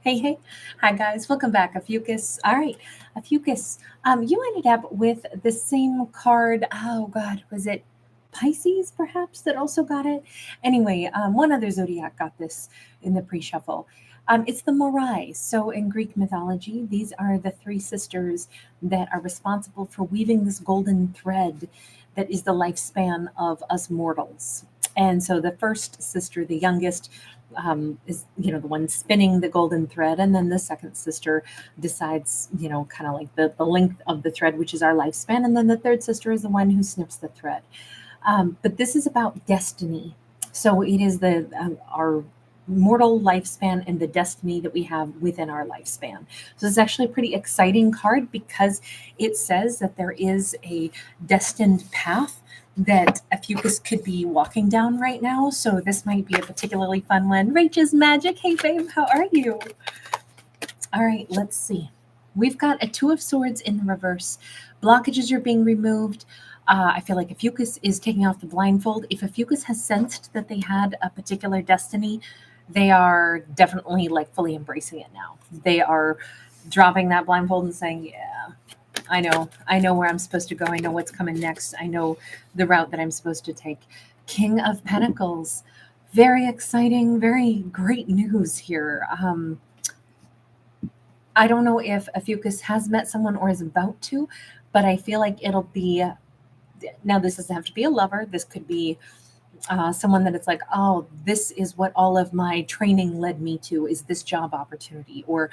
Hey, hey. Hi, guys. Welcome back, Ophiuchus. All right, Ophiuchus, you ended up with the same card. Oh, God, was it Pisces, perhaps, that also got it? Anyway, one other zodiac got this in the pre-shuffle. It's the Morai. So in Greek mythology, these are the three sisters that are responsible for weaving this golden thread that is the lifespan of us mortals. And so the first sister, the youngest, is the one spinning the golden thread, and then the second sister decides kind of like the length of the thread, which is our lifespan, and then the third sister is the one who snips the thread. But this is about destiny. So it is the our mortal lifespan and the destiny that we have within our lifespan. So it's actually a pretty exciting card because it says that there is a destined path that Ophiuchus could be walking down right now. So this might be a particularly fun one. Rachel's Magic. Hey, babe, how are you? All right, let's see. We've got a Two of Swords in the reverse. Blockages are being removed. I feel like Ophiuchus is taking off the blindfold. If Ophiuchus has sensed that they had a particular destiny, they are definitely like fully embracing it now. They are dropping that blindfold and saying, yeah, I know where I'm supposed to go. I know what's coming next. I know the route that I'm supposed to take. King of Pentacles. Very exciting, very great news here. I don't know if Ophiuchus has met someone or is about to, but I feel like it'll be, now this doesn't have to be a lover. This could be someone that it's like, oh, this is what all of my training led me to, is this job opportunity. Or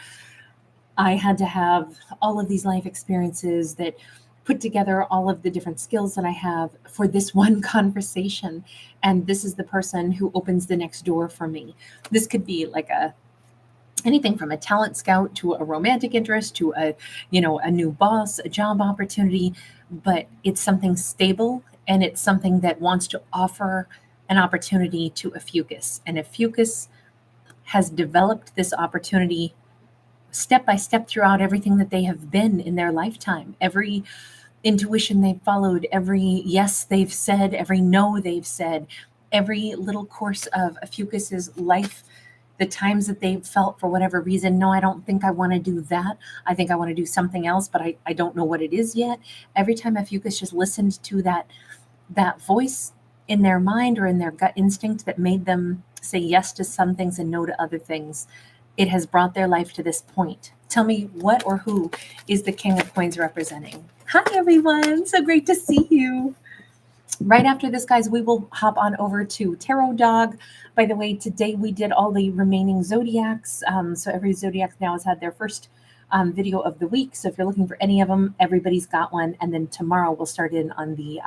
I had to have all of these life experiences that put together all of the different skills that I have for this one conversation. And this is the person who opens the next door for me. This could be like anything from a talent scout to a romantic interest to a new boss, a job opportunity, but it's something stable and it's something that wants to offer an opportunity to Ophiuchus. And Ophiuchus has developed this opportunity step by step throughout everything that they have been in their lifetime. Every intuition they've followed, every yes they've said, every no they've said, every little course of Ophiuchus's life, the times that they've felt for whatever reason, no, I don't think I want to do that. I think I want to do something else, but I don't know what it is yet. Every time Ophiuchus just listened to that voice in their mind or in their gut instinct that made them say yes to some things and no to other things, it has brought their life to this point. Tell me what or who is the King of Coins representing? Hi, everyone. So great to see you. Right after this, guys, we will hop on over to Tarot Dog. By the way, today we did all the remaining zodiacs. So every zodiac now has had their first video of the week. So if you're looking for any of them, everybody's got one. And then tomorrow we'll start in on the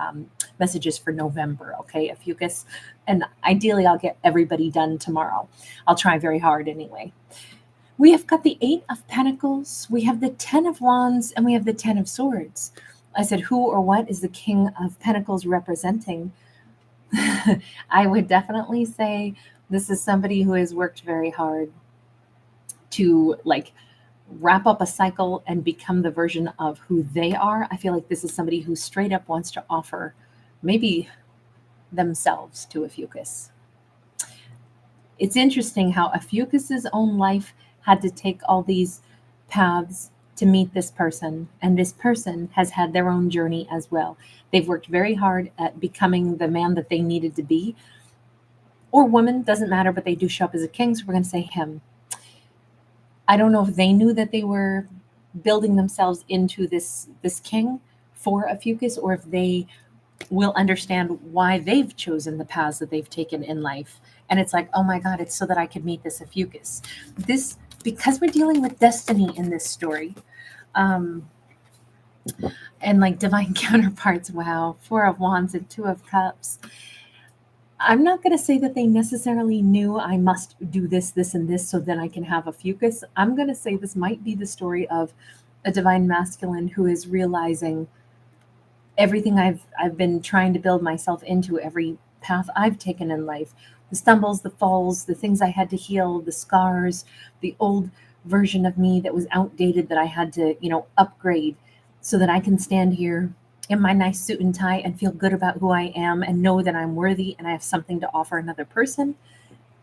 messages for November. Okay, Ophiuchus. And ideally, I'll get everybody done tomorrow. I'll try very hard anyway. We have got the Eight of Pentacles, we have the Ten of Wands, and we have the Ten of Swords. I said, who or what is the King of Pentacles representing? I would definitely say this is somebody who has worked very hard to wrap up a cycle and become the version of who they are. I feel like this is somebody who straight up wants to offer maybe themselves to Ophiuchus. It's interesting how Ophiuchus's own life had to take all these paths to meet this person, and this person has had their own journey as well. They've worked very hard at becoming the man that they needed to be, or woman, doesn't matter, but they do show up as a king, so we're going to say him. I don't know if they knew that they were building themselves into this king for Ophiuchus, or if they will understand why they've chosen the paths that they've taken in life. And it's like, oh my God, it's so that I could meet this Ophiuchus. Because we're dealing with destiny in this story, and divine counterparts, wow, Four of Wands and Two of Cups. I'm not going to say that they necessarily knew I must do this, this, and this so then I can have Ophiuchus. I'm going to say this might be the story of a divine masculine who is realizing everything I've been trying to build myself into, every path I've taken in life, the stumbles, the falls, the things I had to heal, the scars, the old version of me that was outdated that I had to, upgrade so that I can stand here in my nice suit and tie and feel good about who I am and know that I'm worthy and I have something to offer another person.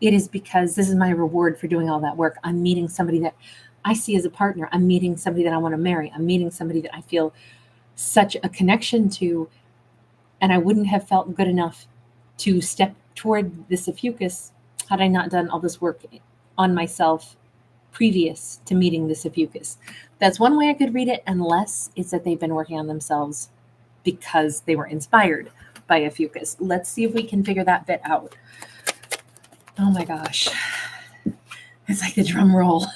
it is because this is my reward for doing all that work. I'm meeting somebody that I see as a partner. I'm meeting somebody that I want to marry. I'm meeting somebody that I feel such a connection to, and I wouldn't have felt good enough to step toward this Ophiuchus had I not done all this work on myself previous to meeting this Ophiuchus. That's one way I could read it, unless it's that they've been working on themselves because they were inspired by Ophiuchus. Let's see if we can figure that bit out. Oh my gosh. It's like the drum roll.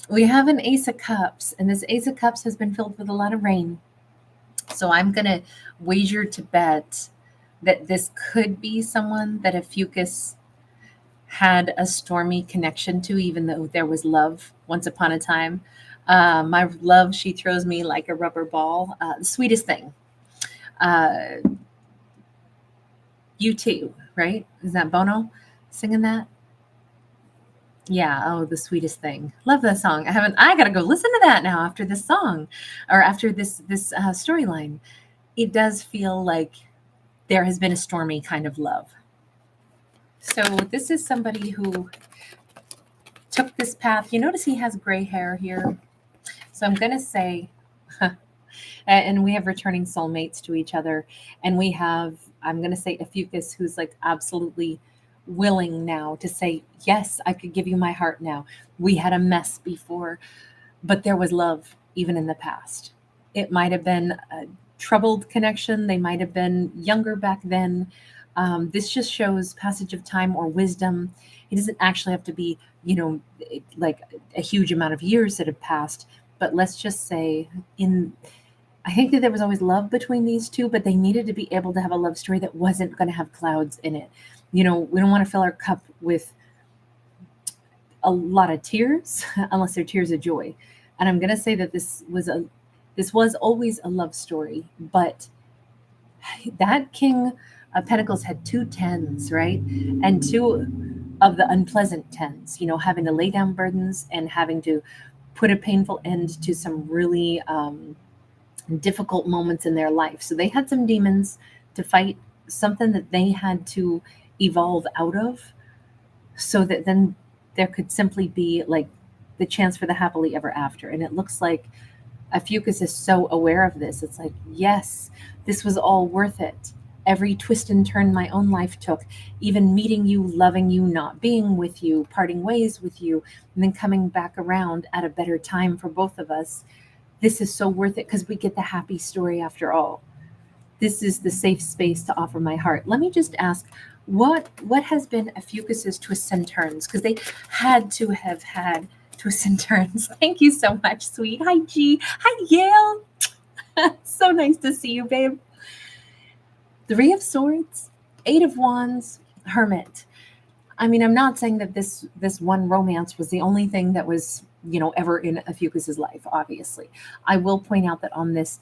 We have an Ace of Cups, and this Ace of Cups has been filled with a lot of rain. So I'm going to wager to bet that this could be someone that Ophiuchus had a stormy connection to, even though there was love once upon a time. My love, she throws me like a rubber ball. The sweetest thing. You too, right? Is that Bono singing that? Yeah. Oh, the sweetest thing. Love that song. I gotta go listen to that now after this song, or after this storyline. It does feel like there has been a stormy kind of love. So this is somebody who took this path. You notice he has gray hair here. So I'm gonna say, and we have returning soulmates to each other, and we have, I'm gonna say, Ophiuchus, who's like absolutely willing now to say, yes, I could give you my heart now. We had a mess before, but there was love even in the past. It might have been a troubled connection. They might have been younger back then. This just shows passage of time or wisdom. It doesn't actually have to be, like a huge amount of years that have passed, but let's just say I think that there was always love between these two, but they needed to be able to have a love story that wasn't going to have clouds in it. We don't want to fill our cup with a lot of tears unless they're tears of joy. And I'm going to say that this was always a love story, but that King of Pentacles had 2 tens, right? And 2 of the unpleasant tens, having to lay down burdens and having to put a painful end to some really difficult moments in their life. So they had some demons to fight, something that they had to evolve out of, so that then there could simply be like the chance for the happily ever after. And it looks like Ophiuchus is so aware of this. It's like, yes, this was all worth it. Every twist and turn my own life took, even meeting you, loving you, not being with you, parting ways with you, and then coming back around at a better time for both of us. This is so worth it because we get the happy story after all. This is the safe space to offer my heart. Let me just ask, what has been Ophiuchus's twists and turns? Because they had to have had twists and turns. Thank you so much, sweet. Hi, G. Hi, Yale. So nice to see you, babe. 3 of Swords, 8 of Wands, Hermit. I mean, I'm not saying that this one romance was the only thing that was, ever in Ophiuchus's life, obviously. I will point out that on this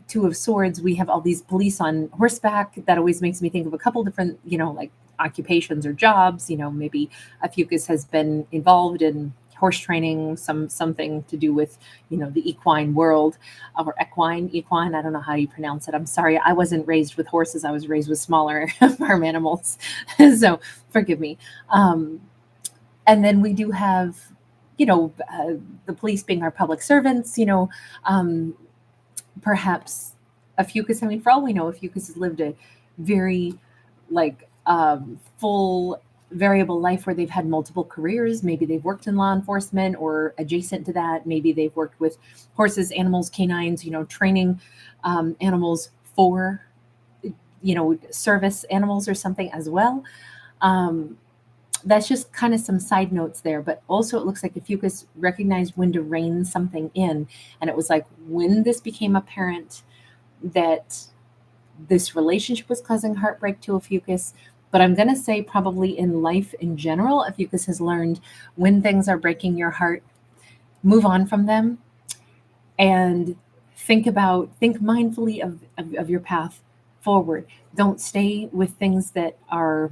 2 of Swords, we have all these police on horseback. That always makes me think of a couple different, like occupations or jobs. Maybe Ophiuchus has been involved in horse training, something to do with, the equine world, or equine. I don't know how you pronounce it. I'm sorry. I wasn't raised with horses. I was raised with smaller farm animals. So forgive me. And then we do have, the police being our public servants, perhaps Ophiuchus, for all we know, Ophiuchus has lived a very full variable life where they've had multiple careers. Maybe they've worked in law enforcement or adjacent to that. Maybe they've worked with horses, animals, canines, training animals for, service animals or something as well. That's just kind of some side notes there. But also it looks like Ophiuchus recognized when to rein something in. And it was like when this became apparent that this relationship was causing heartbreak to Ophiuchus. But I'm going to say probably in life in general, Ophiuchus has learned when things are breaking your heart, move on from them and think mindfully of your path forward. Don't stay with things that are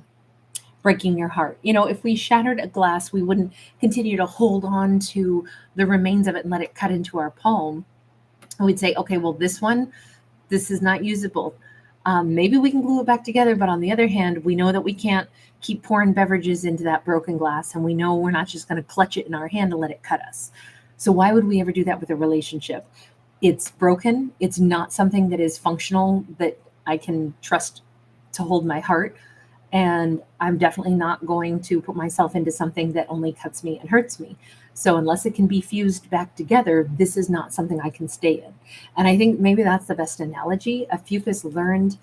breaking your heart. If we shattered a glass, we wouldn't continue to hold on to the remains of it and let it cut into our palm. And we'd say, okay, well, this is not usable. Maybe we can glue it back together, but on the other hand, we know that we can't keep pouring beverages into that broken glass, and we know we're not just going to clutch it in our hand and let it cut us. So why would we ever do that with a relationship? It's broken. It's not something that is functional, that I can trust to hold my heart. And I'm definitely not going to put myself into something that only cuts me and hurts me. So unless it can be fused back together, this is not something I can stay in. And I think maybe that's the best analogy. Ophiuchus learned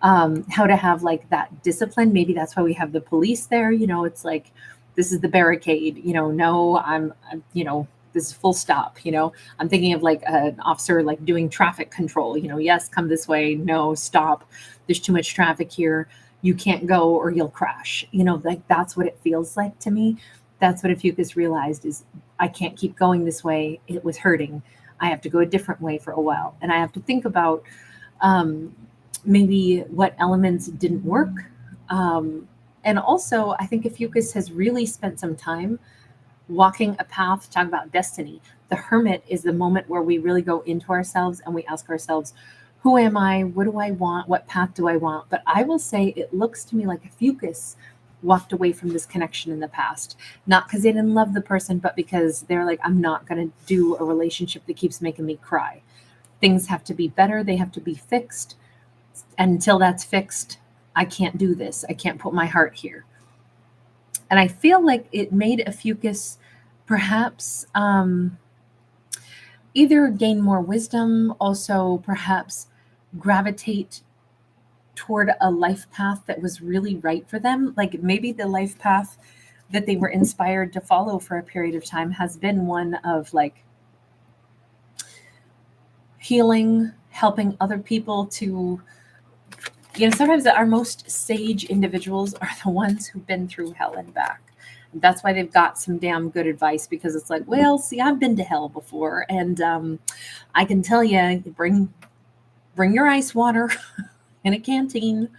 how to have like that discipline. Maybe that's why we have the police there. It's like, this is the barricade, no, this is full stop. I'm thinking of like an officer like doing traffic control, yes, come this way, no, stop. There's too much traffic here. You can't go or you'll crash. Like that's what it feels like to me. That's what Ophiuchus realized is I can't keep going this way. It was hurting. I have to go a different way for a while. And I have to think about maybe what elements didn't work. And also, I think Ophiuchus has really spent some time walking a path, talk about destiny. The hermit is the moment where we really go into ourselves and we ask ourselves, who am I? What do I want? What path do I want? But I will say it looks to me like Ophiuchus walked away from this connection in the past, not because they didn't love the person, but because they're like, I'm not going to do a relationship that keeps making me cry. Things have to be better. They have to be fixed. And until that's fixed, I can't do this. I can't put my heart here. And I feel like it made Ophiuchus perhaps either gain more wisdom, also perhaps gravitate toward a life path that was really right for them. Like maybe the life path that they were inspired to follow for a period of time has been one of like healing, helping other people to, sometimes our most sage individuals are the ones who've been through hell and back. That's why they've got some damn good advice, because it's like, well, see, I've been to hell before, and I can tell you, bring your ice water in a canteen,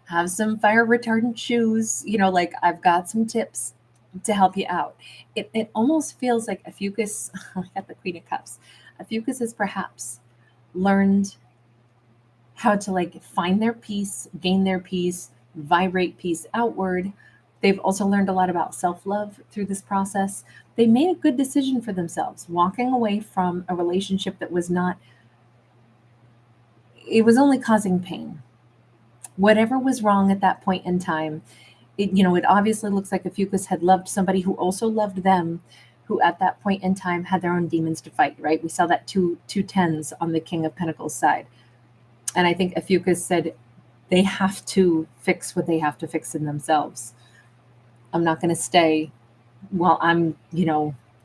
have some fire retardant shoes, like I've got some tips to help you out. It almost feels like Ophiuchus, I got the Queen of Cups. Ophiuchus has perhaps learned how to like find their peace, gain their peace, vibrate peace outward. They've also learned a lot about self-love through this process. They made a good decision for themselves, walking away from a relationship that was not, it was only causing pain. Whatever was wrong at that point in time, it obviously looks like Ophiuchus had loved somebody who also loved them, who at that point in time had their own demons to fight, right? We saw that two tens on the King of Pentacles side. And I think Ophiuchus said they have to fix what they have to fix in themselves. I'm not going to stay while I'm,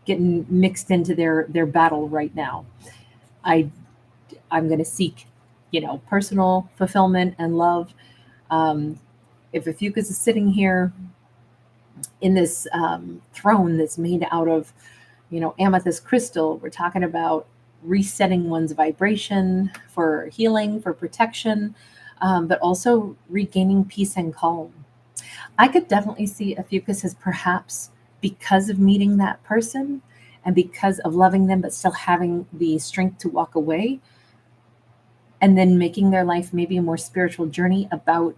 getting mixed into their battle right now. I'm going to seek, personal fulfillment and love. If Ophiuchus is sitting here in this throne that's made out of, amethyst crystal, we're talking about resetting one's vibration for healing, for protection, but also regaining peace and calm. I could definitely see Ophiuchus as perhaps, because of meeting that person and because of loving them, but still having the strength to walk away, and then making their life maybe a more spiritual journey about,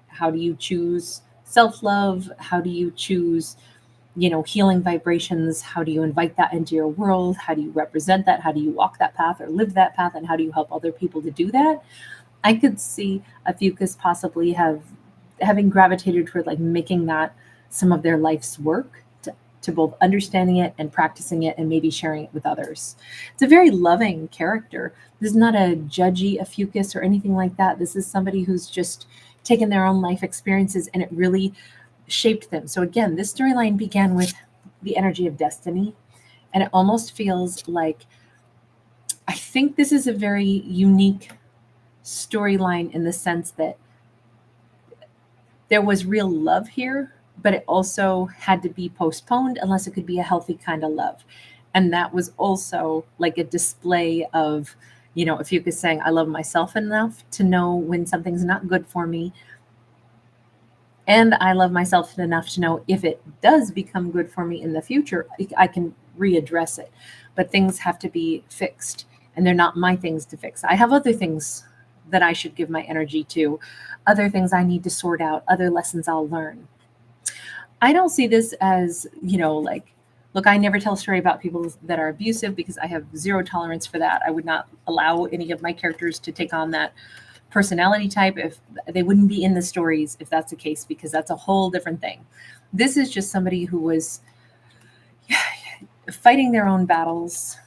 how do you choose self-love? How do you choose, healing vibrations? How do you invite that into your world? How do you represent that? How do you walk that path or live that path? And how do you help other people to do that? I could see Ophiuchus possibly having gravitated toward like making that some of their life's work, to both understanding it and practicing it and maybe sharing it with others. It's a very loving character. This is not a judgy Ophiuchus or anything like that. This is somebody who's just taken their own life experiences and it really shaped them. So again, this storyline began with the energy of destiny, and it almost feels like, I think this is a very unique storyline in the sense that there was real love here, but it also had to be postponed unless it could be a healthy kind of love. And that was also like a display of, Ophiuchus saying, I love myself enough to know when something's not good for me. And I love myself enough to know if it does become good for me in the future, I can readdress it. But things have to be fixed, and they're not my things to fix. I have other things that I should give my energy to, other things I need to sort out, other lessons I'll learn. I don't see this as, like, look, I never tell a story about people that are abusive because I have zero tolerance for that. I would not allow any of my characters to take on that personality type. If they wouldn't be in the stories if that's the case, because that's a whole different thing. This is just somebody who was fighting their own battles,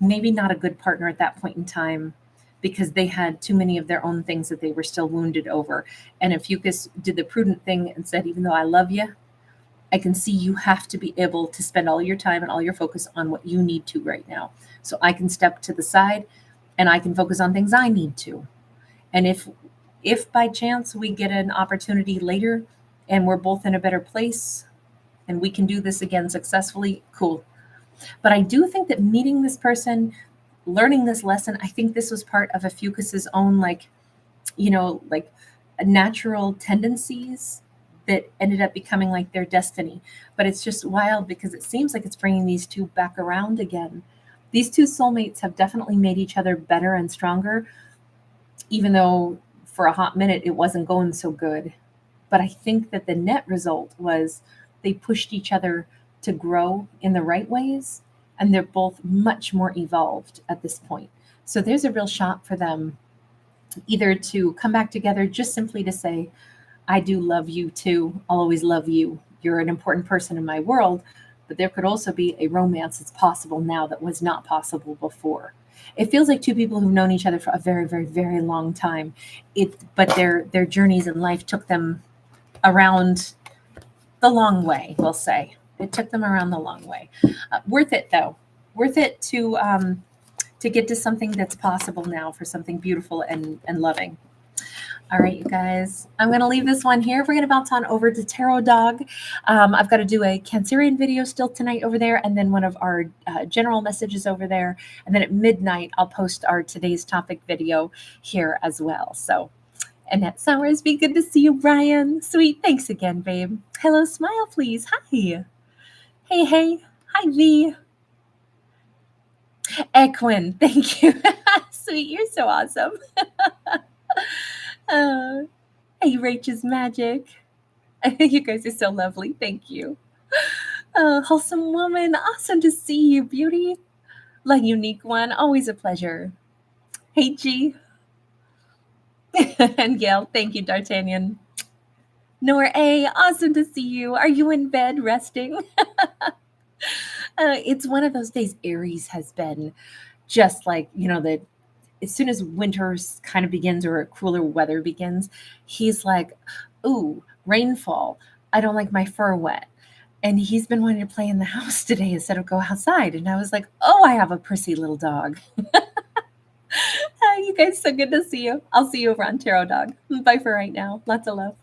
maybe not a good partner at that point in time because they had too many of their own things that they were still wounded over. And Ophiuchus did the prudent thing and said, even though I love you, I can see you have to be able to spend all your time and all your focus on what you need to right now. So I can step to the side and I can focus on things I need to. And if by chance we get an opportunity later and we're both in a better place and we can do this again successfully, cool. But I do think that meeting this person, learning this lesson, I think this was part of Ophiuchus's own, like natural tendencies that ended up becoming like their destiny. But it's just wild because it seems like it's bringing these two back around again. These two soulmates have definitely made each other better and stronger, even though for a hot minute it wasn't going so good. But I think that the net result was they pushed each other to grow in the right ways, and they're both much more evolved at this point. So there's a real shot for them either to come back together just simply to say, I do love you too. I'll always love you. You're an important person in my world. But there could also be a romance that's possible now that was not possible before. It feels like two people who've known each other for a very, very, very long time. But their journeys in life took them around the long way, we'll say. It took them around the long way. Worth it, though. Worth it to get to something that's possible now, for something beautiful and loving. All right, you guys, I'm going to leave this one here. We're going to bounce on over to Tarot Dog. I've got to do a Cancerian video still tonight over there, and then one of our general messages over there. And then at midnight, I'll post our today's topic video here as well. So, Annette Sowers, be good to see you, Brian. Sweet, thanks again, babe. Hello, smile, please. Hi. Hey. Hi, V. Equin, thank you. Sweet, you're so awesome. Hey, Rachel's magic. You guys are so lovely. Thank you. Wholesome woman. Awesome to see you, beauty. La unique one. Always a pleasure. Hey, G. And Gail. Thank you, D'Artagnan. Nor A. Awesome to see you. Are you in bed resting? It's one of those days. Aries has been just like, the as soon as winter kind of begins or cooler weather begins, he's like, ooh, rainfall. I don't like my fur wet. And he's been wanting to play in the house today instead of go outside. And I was like, oh, I have a prissy little dog. You guys, so good to see you. I'll see you over on Tarot Dog. Bye for right now. Lots of love.